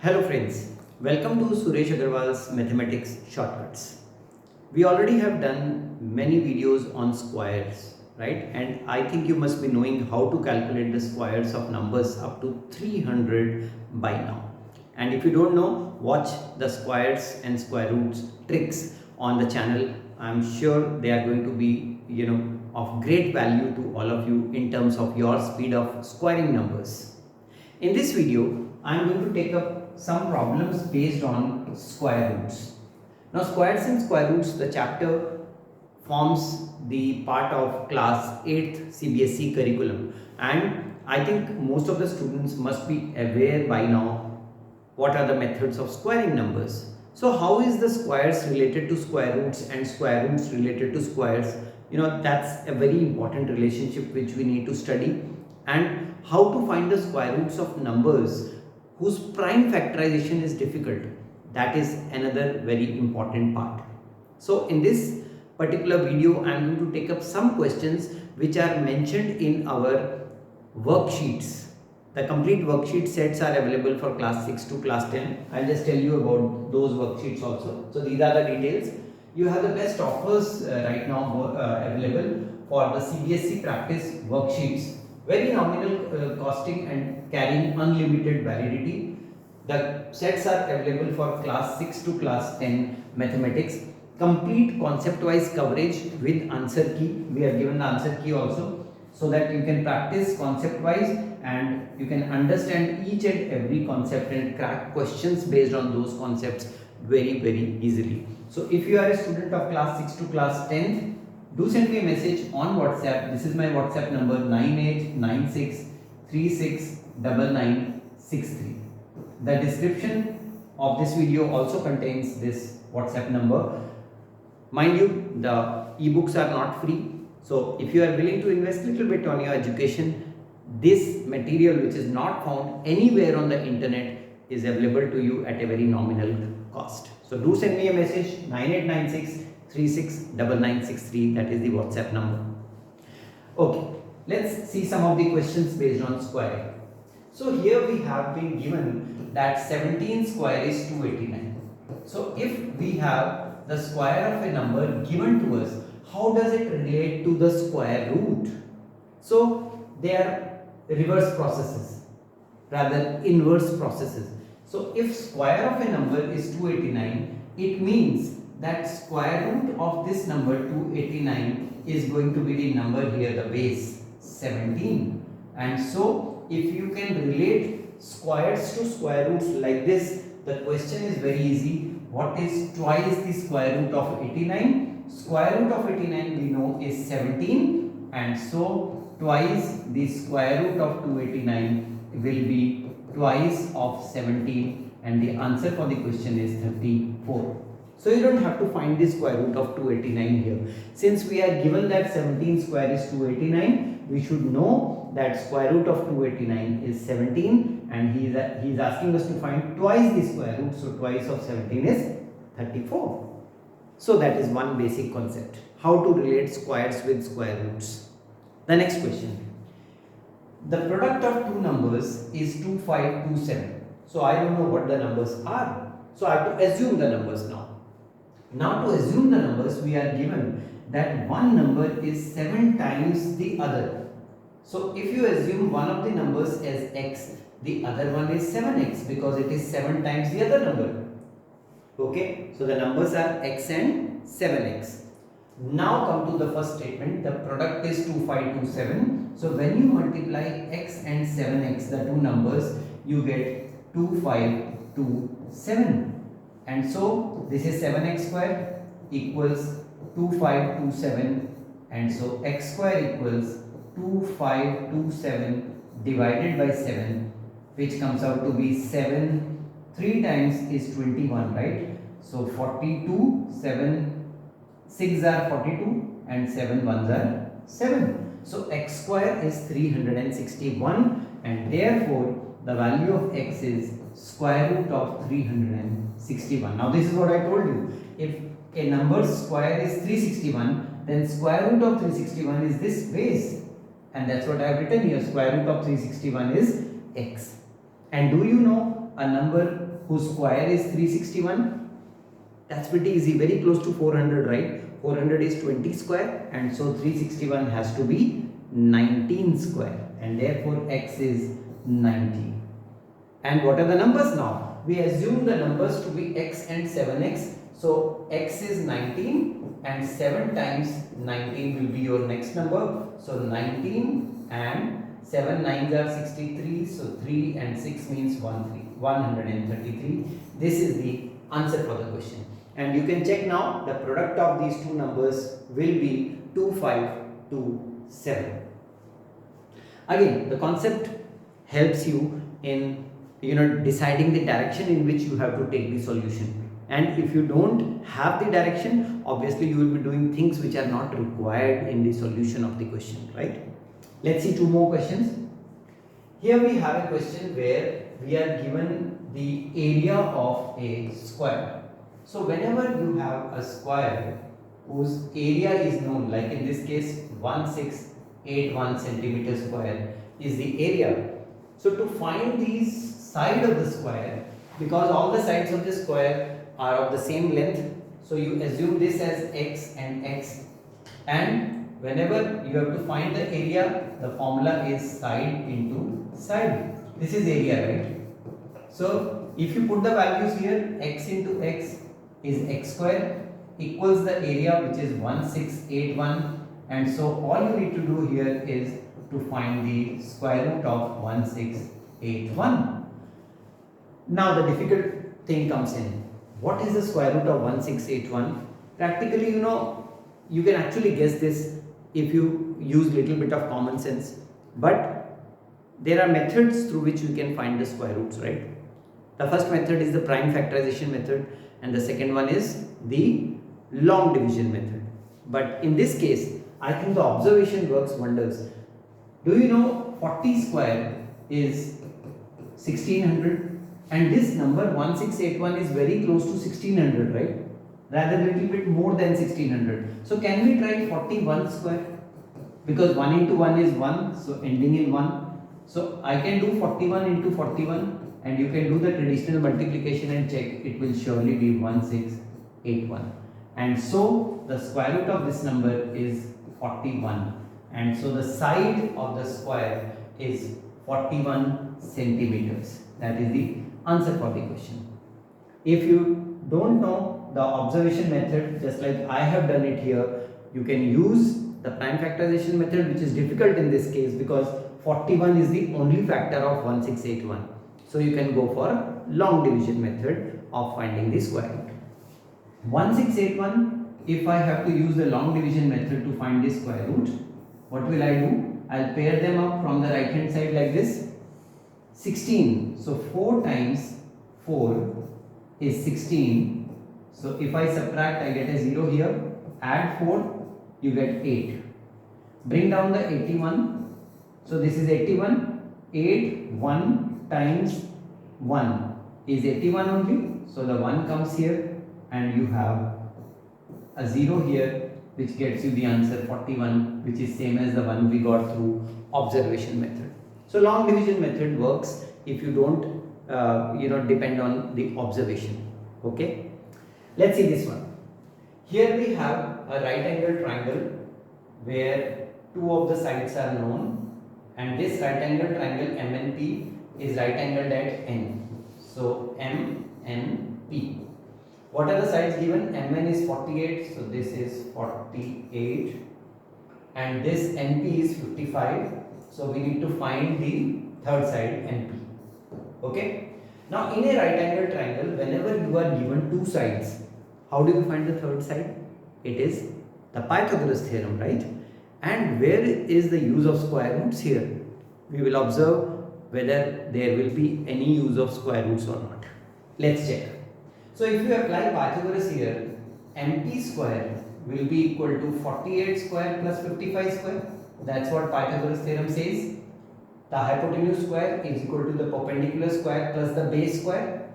Hello friends, welcome to Suresh Aggarwal's Mathematics Shortcuts. We already have done many videos on squares, right? And I think you must be knowing how to calculate the squares of numbers up to 300 by now. And if you don't know, watch the squares and square roots tricks on the channel. I'm sure they are going to be, of great value to all of you in terms of your speed of squaring numbers. In this video, I am going to take up some problems based on square roots. Now, squares and square roots, the chapter forms the part of class 8th CBSE curriculum, and I think most of the students must be aware by now what are the methods of squaring numbers. So how is the squares related to square roots and square roots related to squares? That's a very important relationship which we need to study. And how to find the square roots of numbers whose prime factorization is difficult. That is another very important part. So in this particular video, I am going to take up some questions which are mentioned in our worksheets. The complete worksheet sets are available for class 6 to class 10. I'll just tell you about those worksheets also. So these are the details. You have the best offers right now available for the CBSE practice worksheets. Very nominal costing and carrying unlimited validity. The sets are available for class 6 to class 10 mathematics. Complete concept-wise coverage with answer key. We have given the answer key also, so that you can practice concept-wise and you can understand each and every concept and crack questions based on those concepts very easily. So if you are a student of class 6 to class 10, do send me a message on WhatsApp. This is my WhatsApp number 9896369963. The description of this video also contains this WhatsApp number. Mind you, the ebooks are not free. So if you are willing to invest a little bit on your education, this material which is not found anywhere on the internet is available to you at a very nominal cost. So do send me a message 9896369963. That is the WhatsApp number. Okay, let's see some of the questions based on squaring. So here we have been given that 17 square is 289. So if we have the square of a number given to us, how does it relate to the square root? So they are reverse processes, rather inverse processes. So if square of a number is 289, it means that square root of this number 289 is going to be the number here, the base 17. And so if you can relate squares to square roots like this, the question is very easy. What is twice the square root of 89? Square root of 89 we know is 17, and so twice the square root of 289 will be twice of 17, and the answer for the question is 34. So you don't have to find the square root of 289 here. Since we are given that 17 square is 289, we should know that square root of 289 is 17, and he is asking us to find twice the square root. So twice of 17 is 34. So that is one basic concept, how to relate squares with square roots. The next question. The product of two numbers is 2527. So I don't know what the numbers are. So I have to assume the numbers now. Now to assume the numbers, we are given that one number is 7 times the other. So if you assume one of the numbers as x, the other one is 7x because it is 7 times the other number. Okay, so the numbers are x and 7x. Now come to the first statement. The product is 2527. So when you multiply x and 7x, the two numbers, you get 2527. And so this is 7x square equals 2527, and so x square equals 2527 divided by 7, which comes out to be 7. 3 times is 21, right? So 42, 7 6 are 42 and 7 1s are 7. So x square is 361, and therefore the value of x is square root of 361. Now this is what I told you. If a number's square is 361, then square root of 361 is this base, and that's what I have written here. Square root of 361 is x. And do you know a number whose square is 361? That's pretty easy, very close to 400, right? 400 is 20 square, and so 361 has to be 19 square, and therefore x is 90. And what are the numbers now? We assume the numbers to be x and 7x. So x is 19 and 7 times 19 will be your next number. So 19 and 7 9s are 63. So 3 and 6 means 133. This is the answer for the question. And you can check now, the product of these two numbers will be 2527. Again, the concept helps you in deciding the direction in which you have to take the solution. And if you don't have the direction, obviously you will be doing things which are not required in the solution of the question, right? Let's see two more questions. Here we have a question where we are given the area of a square. So whenever you have a square whose area is known, like in this case 1681 centimeter square is the area. So to find the side of the square, because all the sides of the square are of the same length, so you assume this as x and x, and whenever you have to find the area, the formula is side into side. This is area, right? So if you put the values here, x into x is x square equals the area, which is 1681, and so all you need to do here is to find the square root of 1681. Now the difficult thing comes in. What is the square root of 1681? Practically, you can actually guess this if you use little bit of common sense, but there are methods through which you can find the square roots, right? The first method is the prime factorization method, and the second one is the long division method. But in this case, I think the observation works wonders. Do you know 40 square is 1600? And this number 1681 is very close to 1600, right? Rather a little bit more than 1600. So can we try 41 square? Because 1 into 1 is 1, so ending in 1. So I can do 41 into 41, and you can do the traditional multiplication and check. It will surely be 1681. And so the square root of this number is 41. And so the side of the square is 41 centimeters. That is the answer for the question. If you don't know the observation method, just like I have done it here, you can use the prime factorization method, which is difficult in this case because 41 is the only factor of 1681. So you can go for long division method of finding the square root. 1681, if I have to use the long division method to find the square root, what will I do? I'll pair them up from the right hand side like this. 16. So 4 times 4 is 16. So if I subtract, I get a 0 here. Add 4, you get 8. Bring down the 81. So this is 81. 8, 1 times 1 is 81 only. So the 1 comes here and you have a 0 here, which gets you the answer 41, which is same as the one we got through observation method. So long division method works if you don't depend on the observation. Okay, let's see this one. Here we have a right angle triangle where two of the sides are known, and this right angle triangle MNP is right angled at N. So MNP. What are the sides given? MN is 48, so this is 48, and this NP is 55. So we need to find the third side NP. Okay. Now in a right angle triangle, whenever you are given two sides, how do you find the third side? It is the Pythagoras theorem, right? And where is the use of square roots here? We will observe whether there will be any use of square roots or not. Let's check. So if you apply Pythagoras here, MP square will be equal to 48 square plus 55 square. That's what Pythagoras theorem says. The hypotenuse square is equal to the perpendicular square plus the base square.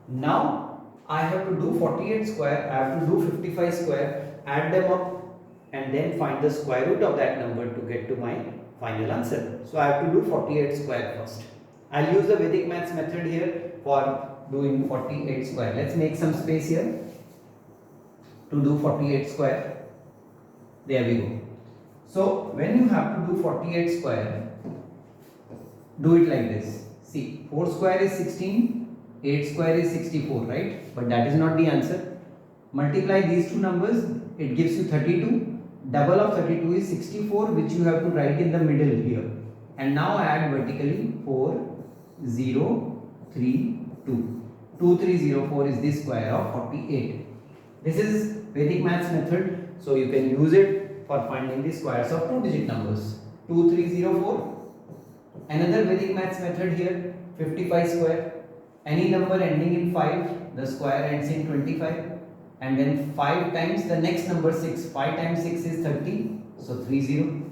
Now I have to do 48 square, I have to do 55 square, add them up and then find the square root of that number to get to my final answer. So I have to do 48 square first. I'll use the Vedic maths method here for doing 48 square. Let's make some space here to do 48 square. There we go. So when you have to do 48 square, do it like this. See, 4 square is 16, 8 square is 64, right? But that is not the answer. Multiply these two numbers, it gives you 32. Double of 32 is 64, which you have to write in the middle here. And now add vertically 4, 0, 3, 2. 2304 is the square of 48. This is Vedic maths method, so you can use it for finding the squares of two-digit numbers. 2304. Another Vedic maths method here, 55 square. Any number ending in 5, the square ends in 25. And then 5 times the next number 6. 5 times 6 is 30. So 30.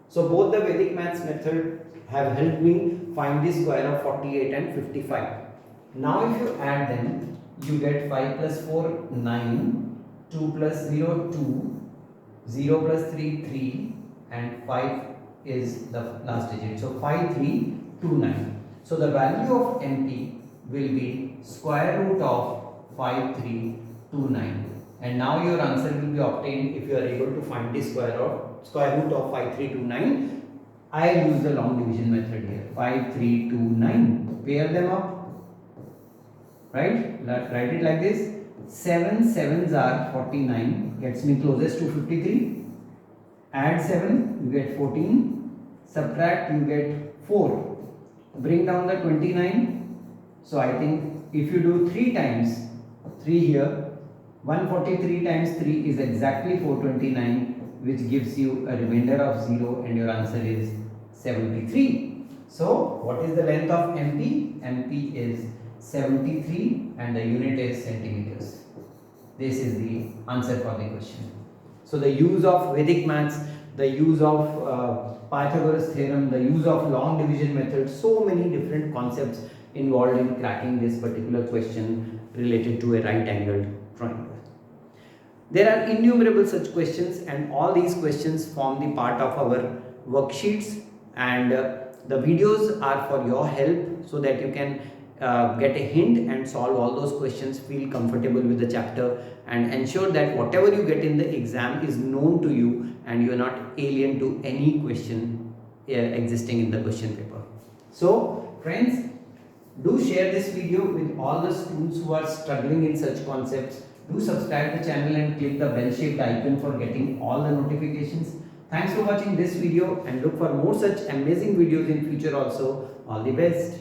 So both the Vedic maths method have helped me find the square of 48 and 55. Now if you add them, you get 5 plus 4, 9, 2 plus 0, 2, 0 plus 3, 3, and 5 is the last digit. So 5329. So the value of MP will be square root of 5329. And now your answer will be obtained if you are able to find the square root of 5329. I use the long division method here. 5329. Pair them up. Right? Write it like this. 7 sevens are 49. Gets me closest to 53. Add 7, you get 14. Subtract, you get 4. Bring down the 29. So I think if you do 3 times 3 here, 143 times 3 is exactly 429, which gives you a remainder of 0, and your answer is 73. So what is the length of MP? MP is 73 and the unit is centimeters. This is the answer for the question. So the use of Vedic maths, the use of Pythagoras theorem, the use of long division method, so many different concepts involved in cracking this particular question related to a right angled triangle. There are innumerable such questions, and all these questions form the part of our worksheets, and the videos are for your help so that you can get a hint and solve all those questions, feel comfortable with the chapter, and ensure that whatever you get in the exam is known to you and you are not alien to any question existing in the question paper. So friends, do share this video with all the students who are struggling in such concepts. Do subscribe the channel and click the bell shaped icon for getting all the notifications. Thanks for watching this video, and look for more such amazing videos in future also. All the best.